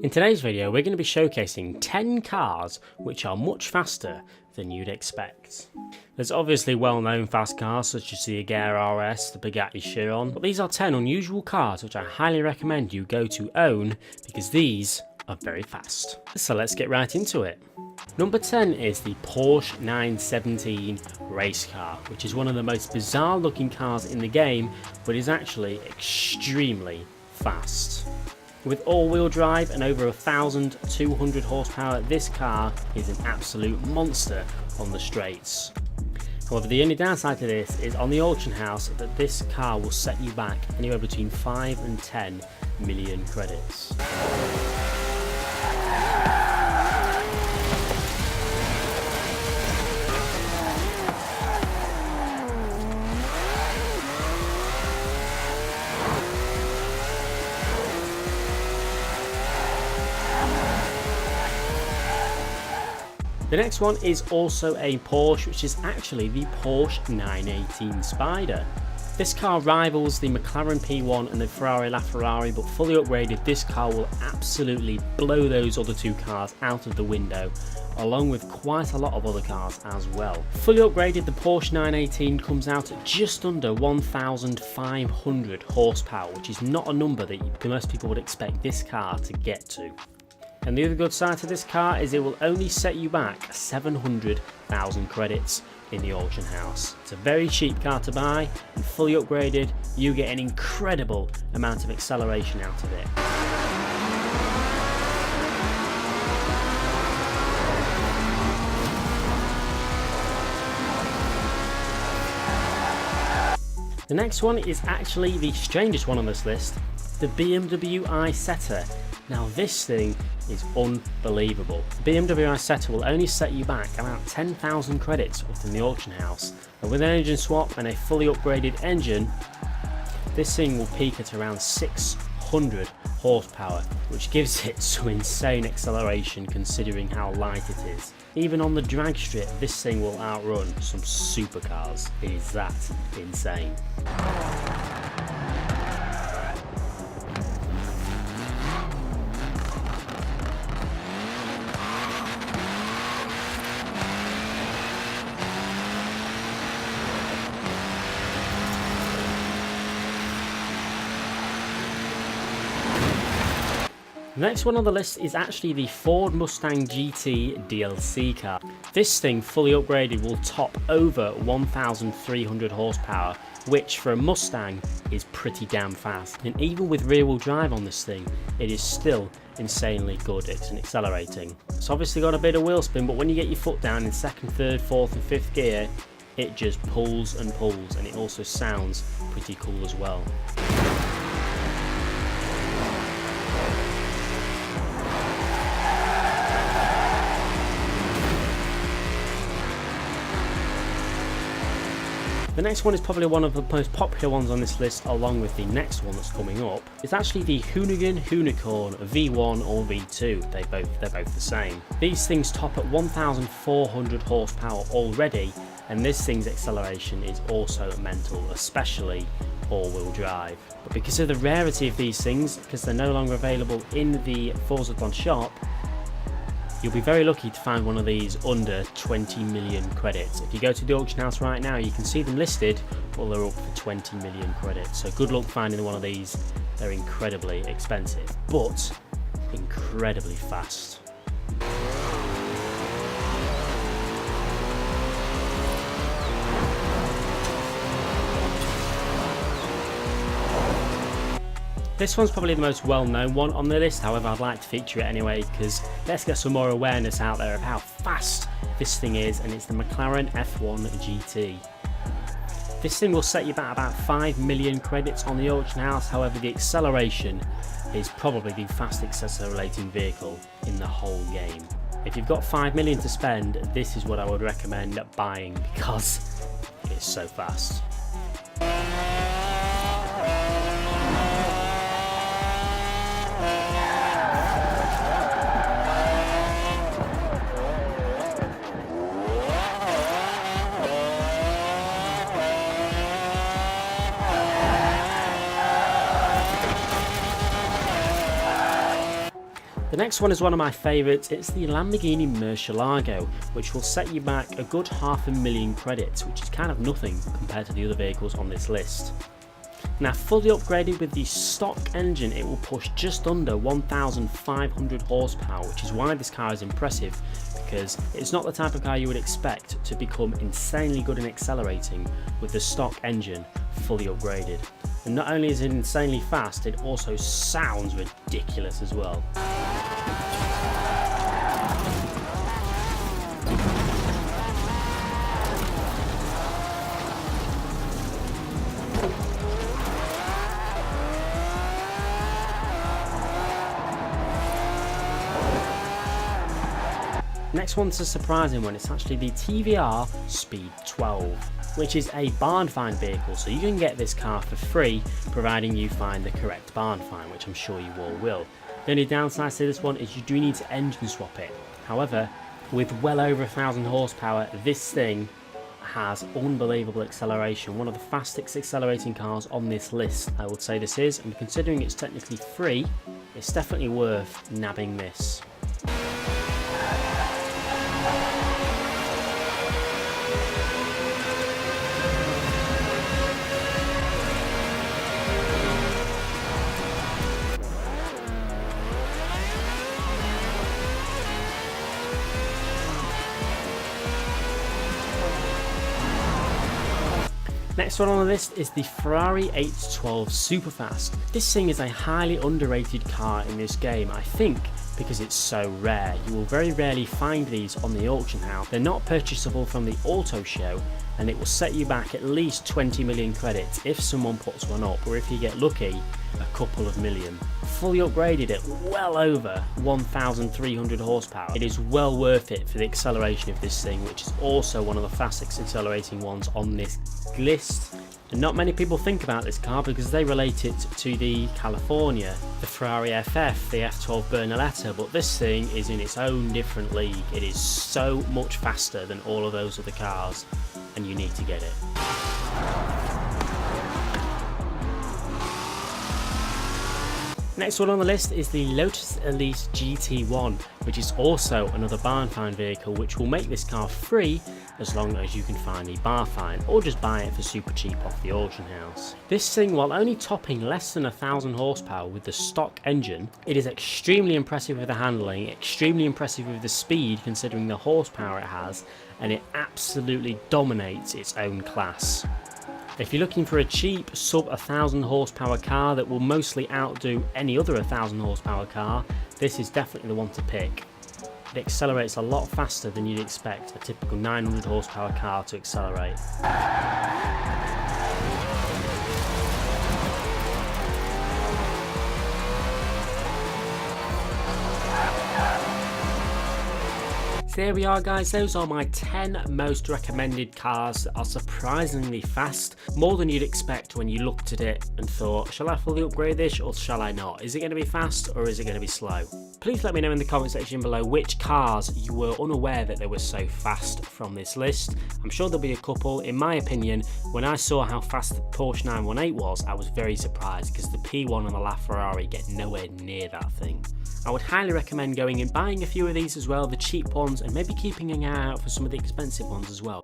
In today's video, we're going to be showcasing 10 cars which are much faster than you'd expect. There's obviously well-known fast cars such as the Agera RS, the Bugatti Chiron, but these are 10 unusual cars which I highly recommend you go to own because these are very fast. So let's get right into it. Number 10 is the Porsche 917 race car, which is one of the most bizarre looking cars in the game, but is actually extremely fast. With all-wheel drive and over 1,200 horsepower, this car is an absolute monster on the straights. However, the only downside to this is on the auction house that this car will set you back anywhere between 5 and 10 million credits. The next one is also a Porsche, which is actually the Porsche 918 Spider. This car rivals the McLaren P1 and the Ferrari LaFerrari, but fully upgraded, this car will absolutely blow those other two cars out of the window, along with quite a lot of other cars as well. Fully upgraded, the Porsche 918 comes out at just under 1,500 horsepower, which is not a number that most people would expect this car to get to. And the other good side to this car is it will only set you back 700,000 credits in the auction house. It's a very cheap car to buy, and fully upgraded, you get an incredible amount of acceleration out of it. The next one is actually the strangest one on this list, the BMW i7. Now this thing is unbelievable. The BMW i7 will only set you back about 10,000 credits within the auction house, and with an engine swap and a fully upgraded engine, this thing will peak at around 600 horsepower, which gives it some insane acceleration considering how light it is. Even on the drag strip, this thing will outrun some supercars. It is that insane. The next one on the list is actually the Ford Mustang GT DLC car. This thing fully upgraded will top over 1,300 horsepower, which for a Mustang is pretty damn fast. And even with rear wheel drive on this thing, it is still insanely good at accelerating. It's obviously got a bit of wheel spin, but when you get your foot down in second, third, fourth and fifth gear, it just pulls and pulls, and it also sounds pretty cool as well. The next one is probably one of the most popular ones on this list, along with the next one that's coming up. It's actually the Hoonigan Hoonicorn V1 or V2. They're both the same. These things top at 1,400 horsepower already, and this thing's acceleration is also mental, especially all-wheel drive. But because of the rarity of these things, because they're no longer available in the Forza Horizon shop, you'll be very lucky to find one of these under 20 million credits. If you go to the auction house right now, you can see them listed, well, they're up for 20 million credits. So good luck finding one of these. They're incredibly expensive, but incredibly fast. This one's probably the most well-known one on the list, however I'd like to feature it anyway because let's get some more awareness out there of how fast this thing is, and it's the McLaren F1 GT. This thing will set you back about 5 million credits on the auction house, however the acceleration is probably the fastest accelerating vehicle in the whole game. If you've got 5 million to spend, this is what I would recommend buying because it's so fast. The next one is one of my favourites. It's the Lamborghini Murcielago, which will set you back a good 500,000 credits, which is kind of nothing compared to the other vehicles on this list. Now, fully upgraded with the stock engine, it will push just under 1,500 horsepower, which is why this car is impressive, because it's not the type of car you would expect to become insanely good in accelerating with the stock engine fully upgraded. And not only is it insanely fast, it also sounds ridiculous as well. Next one's a surprising one. It's actually the TVR Speed 12, which is a barn find vehicle, so you can get this car for free providing you find the correct barn find, which I'm sure you all will. The only downside to this one is you do need to engine swap it. However, with well over 1,000 horsepower, this thing has unbelievable acceleration. One of the fastest accelerating cars on this list, I would say this is, and considering it's technically free, it's definitely worth nabbing this. Next one on the list is the Ferrari 812 Superfast. This thing is a highly underrated car in this game, I think because it's so rare. You will very rarely find these on the auction house. They're not purchasable from the auto show, and it will set you back at least 20 million credits if someone puts one up, or if you get lucky, a couple of million. Fully upgraded at well over 1,300 horsepower. It is well worth it for the acceleration of this thing, which is also one of the fastest accelerating ones on this list. And not many people think about this car because they relate it to the California, the Ferrari FF, the F12 Bernaletta, but this thing is in its own different league. It is so much faster than all of those other cars, and you need to get it. Next one on the list is the Lotus Elise GT1, which is also another barn find vehicle, which will make this car free as long as you can find the bar find, or just buy it for super cheap off the auction house. This thing, while only topping less than 1,000 horsepower with the stock engine, it is extremely impressive with the handling, extremely impressive with the speed considering the horsepower it has, and it absolutely dominates its own class. If you're looking for a cheap sub 1,000 horsepower car that will mostly outdo any other 1,000 horsepower car, this is definitely the one to pick. It accelerates a lot faster than you'd expect a typical 900 horsepower car to accelerate. So there we are, guys, those are my 10 most recommended cars that are surprisingly fast, more than you'd expect when you looked at it and thought, shall I fully upgrade this or shall I not? Is it going to be fast or is it going to be slow? Please let me know in the comment section below which cars you were unaware that they were so fast from this list. I'm sure there'll be a couple. In my opinion, when I saw how fast the Porsche 918 was, I was very surprised because the P1 and the LaFerrari get nowhere near that thing. I would highly recommend going and buying a few of these as well, the cheap ones, and maybe keeping an eye out for some of the expensive ones as well.